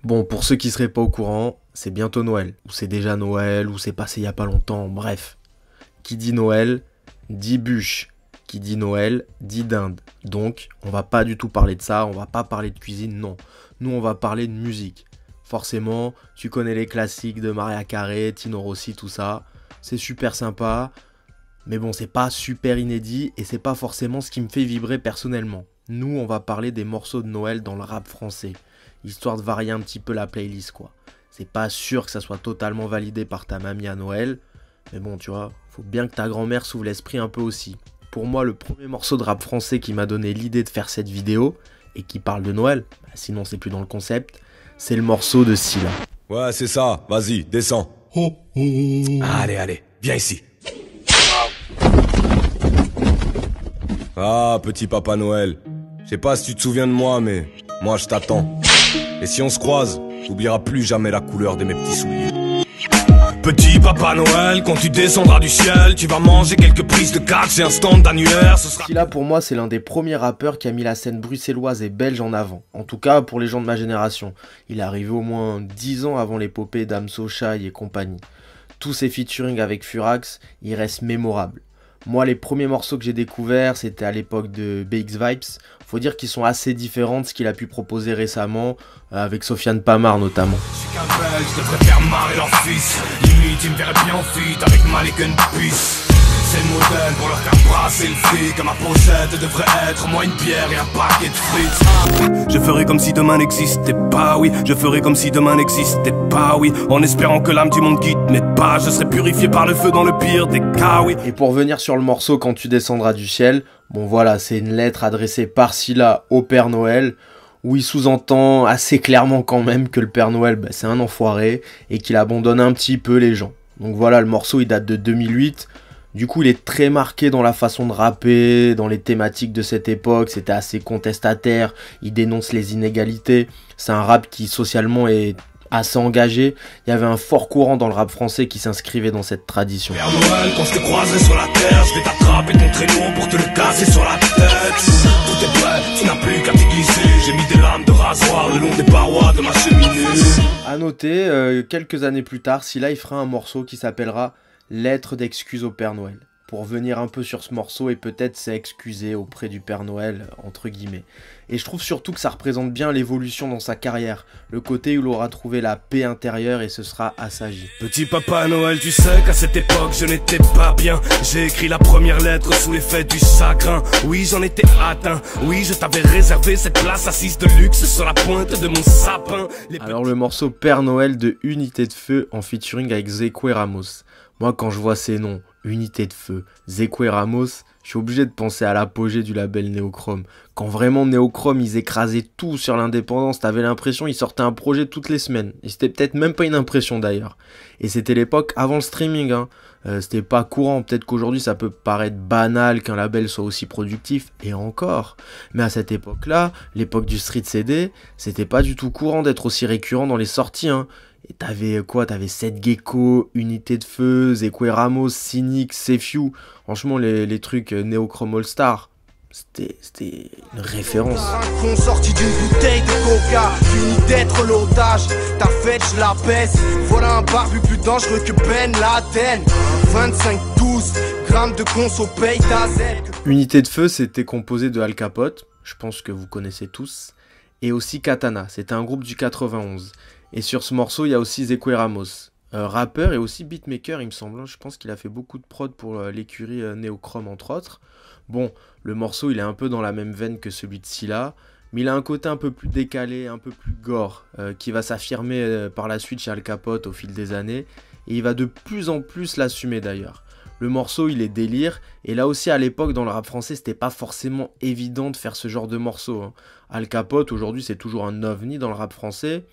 Bon, pour ceux qui seraient pas au courant, c'est bientôt Noël, ou c'est déjà Noël, ou c'est passé il y a pas longtemps, bref. Qui dit Noël, dit bûche. Qui dit Noël, dit dinde. Donc, on va pas du tout parler de ça, on va pas parler de cuisine, non. Nous, on va parler de musique. Forcément, tu connais les classiques de Mariah Carey, Tino Rossi, tout ça. C'est super sympa, mais bon, c'est pas super inédit et c'est pas forcément ce qui me fait vibrer personnellement. Nous, on va parler des morceaux de Noël dans le rap français, histoire de varier un petit peu la playlist, quoi. C'est pas sûr que ça soit totalement validé par ta mamie à Noël, mais bon, tu vois, faut bien que ta grand-mère s'ouvre l'esprit un peu aussi. Pour moi, le premier morceau de rap français qui m'a donné l'idée de faire cette vidéo, et qui parle de Noël, sinon c'est plus dans le concept, c'est le morceau de Scylla. Ouais, c'est ça, vas-y, descends. Allez, viens ici. Ah, petit Papa Noël, je sais pas si tu te souviens de moi, mais moi je t'attends. Et si on se croise, t'oublieras plus jamais la couleur de mes petits souliers. Petit Papa Noël, quand tu descendras du ciel, tu vas manger quelques prises de catch et un stand d'annuaire, ce sera... Scylla, pour moi, c'est l'un des premiers rappeurs qui a mis la scène bruxelloise et belge en avant. En tout cas, pour les gens de ma génération. Il est arrivé au moins 10 ans avant l'épopée d'Amso, Shai et compagnie. Tous ses featuring avec Furax, ils restent mémorables. Moi, les premiers morceaux que j'ai découverts, c'était à l'époque de BX Vibes. Faut dire qu'ils sont assez différents de ce qu'il a pu proposer récemment, avec Sofiane Pamar notamment. Je suis qu'un belge, je devrais faire marrer leur fils. Limite, ils me verraient bien en feat avec Malik and Peace. C'est le modèle pour leur faire brasser le fric. Ma pochette devrait être moi une bière et un paquet de frites. Je ferai comme si demain n'existait pas, oui. Je ferai comme si demain n'existait pas, oui. En espérant que l'âme du monde quitte mes pas. Je serai purifié par le feu dans le pire des cas, oui. Et pour revenir sur le morceau Quand tu descendras du ciel, bon voilà, c'est une lettre adressée par Scylla au Père Noël, où il sous-entend assez clairement quand même que le Père Noël, c'est un enfoiré, et qu'il abandonne un petit peu les gens. Donc voilà, le morceau il date de 2008, du coup il est très marqué dans la façon de rapper, dans les thématiques de cette époque, c'était assez contestataire, il dénonce les inégalités, c'est un rap qui socialement est assez engagé, il y avait un fort courant dans le rap français qui s'inscrivait dans cette tradition. Père Noël, quand je te croiserai sur la terre, je vais t'attraper ton traîneau pour te le casser sur la tête. Tout est prêt, tu n'as plus qu'à t'y glisser, j'ai mis des lames de rasoir le long des parois de ma cheminée. A noter, quelques années plus tard, Scylla il fera un morceau qui s'appellera Lettre d'excuse au Père Noël, pour venir un peu sur ce morceau et peut-être s'excuser auprès du Père Noël, entre guillemets. Et je trouve surtout que ça représente bien l'évolution dans sa carrière, le côté où il aura trouvé la paix intérieure et se sera assagi. Petit Papa Noël, tu sais qu'à cette époque je n'étais pas bien. J'ai écrit la première lettre sous l'effet du chagrin. Oui, j'en étais atteint, oui, je t'avais réservé cette place assise de luxe sur la pointe de mon sapin. Alors le morceau Père Noël de Unité de Feu en featuring avec Zekwe Ramos. Moi quand je vois ces noms, Unité de Feu, Zekwe Ramos, je suis obligé de penser à l'apogée du label Neochrome. Quand vraiment Neochrome, ils écrasaient tout sur l'indépendance, t'avais l'impression qu'ils sortaient un projet toutes les semaines. Et c'était peut-être même pas une impression d'ailleurs. Et c'était l'époque avant le streaming, hein. C'était pas courant, peut-être qu'aujourd'hui ça peut paraître banal qu'un label soit aussi productif, et encore. Mais à cette époque-là, l'époque du street CD, c'était pas du tout courant d'être aussi récurrent dans les sorties, hein. Et t'avais quoi? T'avais 7 Gecko, Unité de Feu, Zekwe Ramos, Cynic, Sefiu. Franchement, les trucs Neochrome All Star, c'était une référence. Un con sorti d'une bouteille de coca, fini d'être l'otage. Ta fête, je la baisse. Voilà un barbu plus dangereux que Ben Laden. 25-12 grammes de conso, paye ta Z. Unité de Feu, c'était composé de Al Capote, je pense que vous connaissez tous, et aussi Katana, c'était un groupe du 91. Et sur ce morceau, il y a aussi Zekwe Ramos, rappeur et aussi beatmaker, il me semble. Je pense qu'il a fait beaucoup de prod pour l'écurie Neochrome, entre autres. Bon, le morceau, il est un peu dans la même veine que celui de Scylla, mais il a un côté un peu plus décalé, un peu plus gore, qui va s'affirmer par la suite chez Al Capote au fil des années, et il va de plus en plus l'assumer d'ailleurs. Le morceau, il est délire, et là aussi à l'époque dans le rap français, c'était pas forcément évident de faire ce genre de morceau, hein. Al Capote, aujourd'hui, c'est toujours un ovni dans le rap français,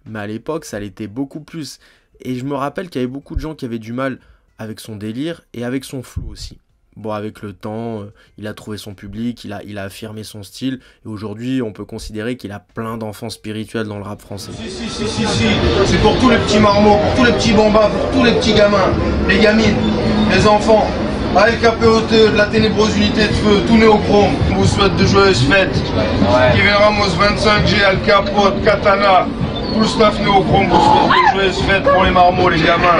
mais à l'époque, ça l'était beaucoup plus. Et je me rappelle qu'il y avait beaucoup de gens qui avaient du mal avec son délire et avec son flow aussi. Bon, avec le temps, il a trouvé son public, il a affirmé son style. Et aujourd'hui, on peut considérer qu'il a plein d'enfants spirituels dans le rap français. Si. C'est pour tous les petits marmots, pour tous les petits bambins, pour tous les petits gamins, les gamines, les enfants. Avec KPOT, de la ténébreuse Unité de Feu, tout Néochrome. On vous souhaite de joyeuses fêtes. Kevin Ramos, 25G, Al Capote, Katana. tout le staff néochrome pour se joyeuse fête pour les marmots, les gamins.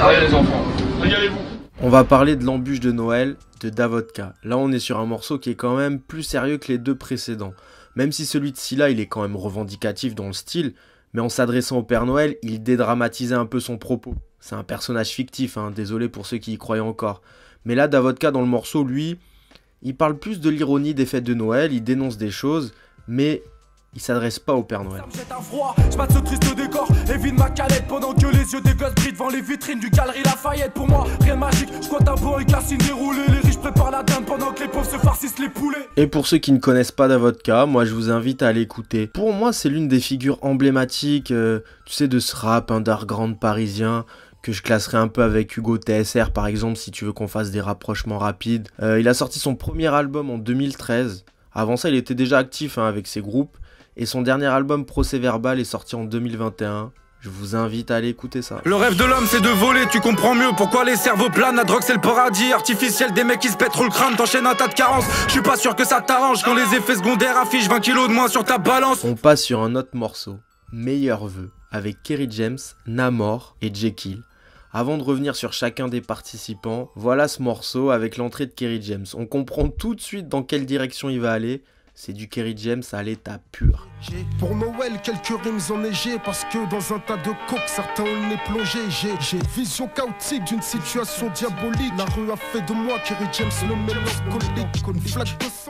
Allez les enfants, régalez-vous. On va parler de l'embûche de Noël de Davodka. Là on est sur un morceau qui est quand même plus sérieux que les deux précédents. Même si celui de Scylla il est quand même revendicatif dans le style, mais en s'adressant au Père Noël, il dédramatisait un peu son propos. C'est un personnage fictif, hein, désolé pour ceux qui y croyaient encore. Mais là Davodka dans le morceau, lui, il parle plus de l'ironie des fêtes de Noël, il dénonce des choses, mais il s'adresse pas au Père Noël. Je mate ce triste décor et vide ma calette pendant que les yeux des gosses brillent devant les vitrines du Galerie Lafayette. Pour moi, rien de magique, je crois un bon et cassine déroulé. Les riches préparent la dinde pendant que les pauvres se farcissent les poulets. Et pour ceux qui ne connaissent pas Davodka, moi je vous invite à l'écouter. Pour moi, c'est l'une des figures emblématiques, tu sais, de ce rap underground parisien, que je classerais un peu avec Hugo TSR par exemple, si tu veux qu'on fasse des rapprochements rapides. Il a sorti son premier album en 2013. Avant ça, il était déjà actif avec ses groupes. Et son dernier album Procès Verbal est sorti en 2021. Je vous invite à aller écouter ça. Le rêve de l'homme c'est de voler, tu comprends mieux pourquoi les cerveaux planent. La drogue c'est le paradis artificiel, des mecs qui se pètent trop le crâne, t'enchaînes un tas de carences. Je suis pas sûr que ça t'arrange quand les effets secondaires affichent 20 kilos de moins sur ta balance. On passe sur un autre morceau, Meilleurs vœux, avec Kerry James, Namor et Jekyll. Avant de revenir sur chacun des participants, voilà ce morceau avec l'entrée de Kerry James. On comprend tout de suite dans quelle direction il va aller. C'est du Kerry James à l'état pur. J'ai pour Noël quelques rimes enneigées parce que dans un tas de coke certains on est plongé. J'ai vision chaotique d'une situation diabolique. La rue a fait de moi Kerry James le mélancolique.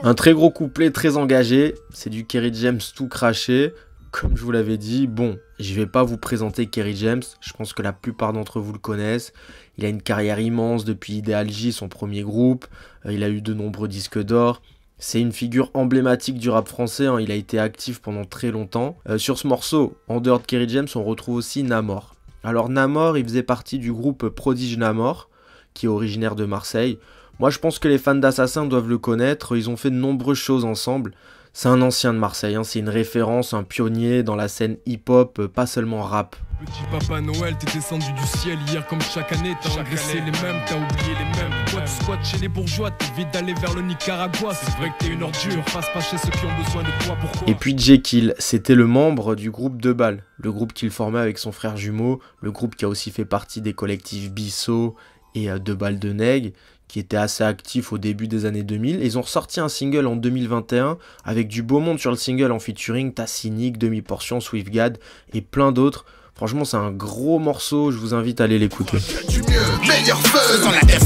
Un très gros couplet très engagé, c'est du Kerry James tout craché. Comme je vous l'avais dit, bon, je vais pas vous présenter Kerry James, je pense que la plupart d'entre vous le connaissent. Il a une carrière immense depuis Ideal J, son premier groupe, il a eu de nombreux disques d'or. C'est une figure emblématique du rap français, il a été actif pendant très longtemps. Sur ce morceau, en dehors de Kerry James, on retrouve aussi Namor. Alors Namor, il faisait partie du groupe Prodige Namor, qui est originaire de Marseille. Moi je pense que les fans d'Assassin doivent le connaître, ils ont fait de nombreuses choses ensemble. C'est un ancien de Marseille, c'est une référence, un pionnier dans la scène hip-hop, pas seulement rap. Petit Papa Noël, t'es descendu du ciel hier comme chaque année. T'as engraissé les mêmes, t'as oublié les mêmes. Pourquoi tu squattes chez les bourgeois, t'évites d'aller vers le Nicaragua. C'est vrai que t'es une ordure, passe pas chez ceux qui ont besoin de toi, pourquoi? Et puis Jekyll, c'était le membre du groupe 2 Balles, le groupe qu'il formait avec son frère jumeau, le groupe qui a aussi fait partie des collectifs Bissot et 2 Balles de Nègre, qui était assez actif au début des années 2000. Et ils ont ressorti un single en 2021 avec du beau monde sur le single en featuring, t'as Cynic, Demi-Portion, Swiftgad et plein d'autres. Franchement, c'est un gros morceau, je vous invite à aller l'écouter. Du mieux, meilleur feu. Faisons la teuf.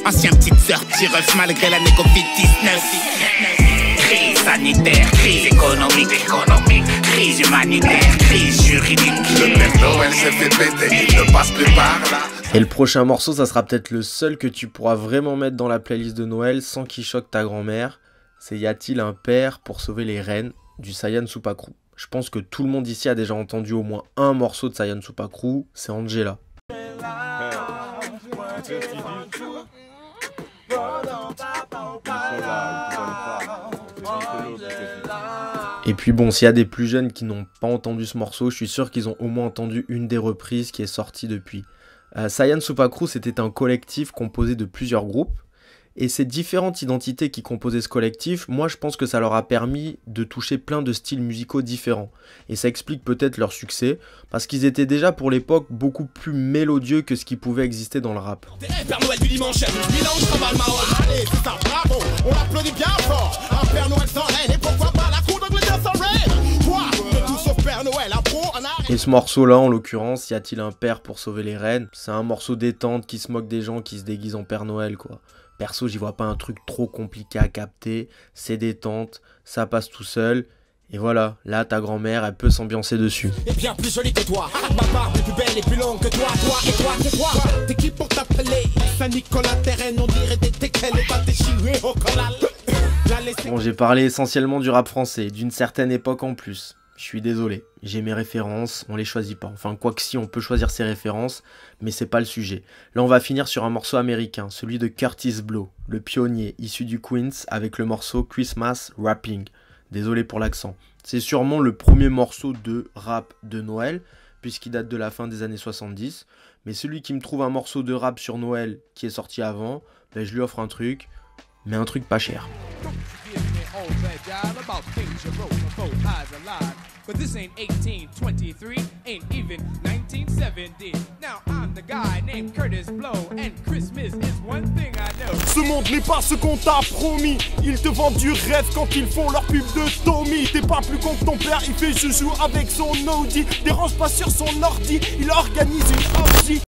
Ancien petite sœur tireuse malgré l'année Covid-19. Crise sanitaire, crise économique, crise humanitaire, crise juridique. Le Père Noël s'est fait péter, il ne passe plus par là. Et le prochain morceau, ça sera peut-être le seul que tu pourras vraiment mettre dans la playlist de Noël sans qu'il choque ta grand-mère. C'est Y a-t-il un père pour sauver les reines du Sayan Supakru. Je pense que tout le monde ici a déjà entendu au moins un morceau de Sayan Supakru, c'est Angela. Et puis bon, s'il y a des plus jeunes qui n'ont pas entendu ce morceau, je suis sûr qu'ils ont au moins entendu une des reprises qui est sortie depuis. Sayan Supakru, c'était un collectif composé de plusieurs groupes. Et ces différentes identités qui composaient ce collectif, moi je pense que ça leur a permis de toucher plein de styles musicaux différents. Et ça explique peut-être leur succès, parce qu'ils étaient déjà pour l'époque beaucoup plus mélodieux que ce qui pouvait exister dans le rap. Père Noël du dimanche, Milan, travaille Mahone. Allez, c'est ça, bravo, on applaudit bien fort. Un Père Noël sans reine, et pourquoi pas la cour d'Angleterre sans reine? Quoi? De tout sauf Père Noël, un pro, un arrêt. Et ce morceau-là, en l'occurrence, Y a-t-il un père pour sauver les reines? C'est un morceau détente qui se moque des gens qui se déguisent en Père Noël, quoi. Perso, j'y vois pas un truc trop compliqué à capter, c'est détente, ça passe tout seul, et voilà, là ta grand-mère, elle peut s'ambiancer dessus. Et bien plus jolie que toi, ma barbe est plus belle et plus longue que toi, c'est toi. T'es qui pour t'appeler Saint-Nicolas Terraine, on dirait des tequelles et pas déchirées au collal. Bon, j'ai parlé essentiellement du rap français, d'une certaine époque en plus. Je suis désolé, j'ai mes références, on les choisit pas. Enfin, quoi que si, on peut choisir ses références, mais c'est pas le sujet. Là, on va finir sur un morceau américain, celui de Kurtis Blow, le pionnier issu du Queens, avec le morceau Christmas Rapping. Désolé pour l'accent. C'est sûrement le premier morceau de rap de Noël, puisqu'il date de la fin des années 70. Mais celui qui me trouve un morceau de rap sur Noël qui est sorti avant, ben, je lui offre un truc, mais un truc pas cher. But this ain't 1823, ain't even 1970. Now I'm the guy named Curtis Blow, and Christmas is one thing I know. Ce monde n'est pas ce qu'on t'a promis. Ils te vendent du rêve quand ils font leur pub de Tommy. T'es pas plus con que ton père, il fait joujou avec son Audi. Dérange pas sur son ordi, il organise une orgie.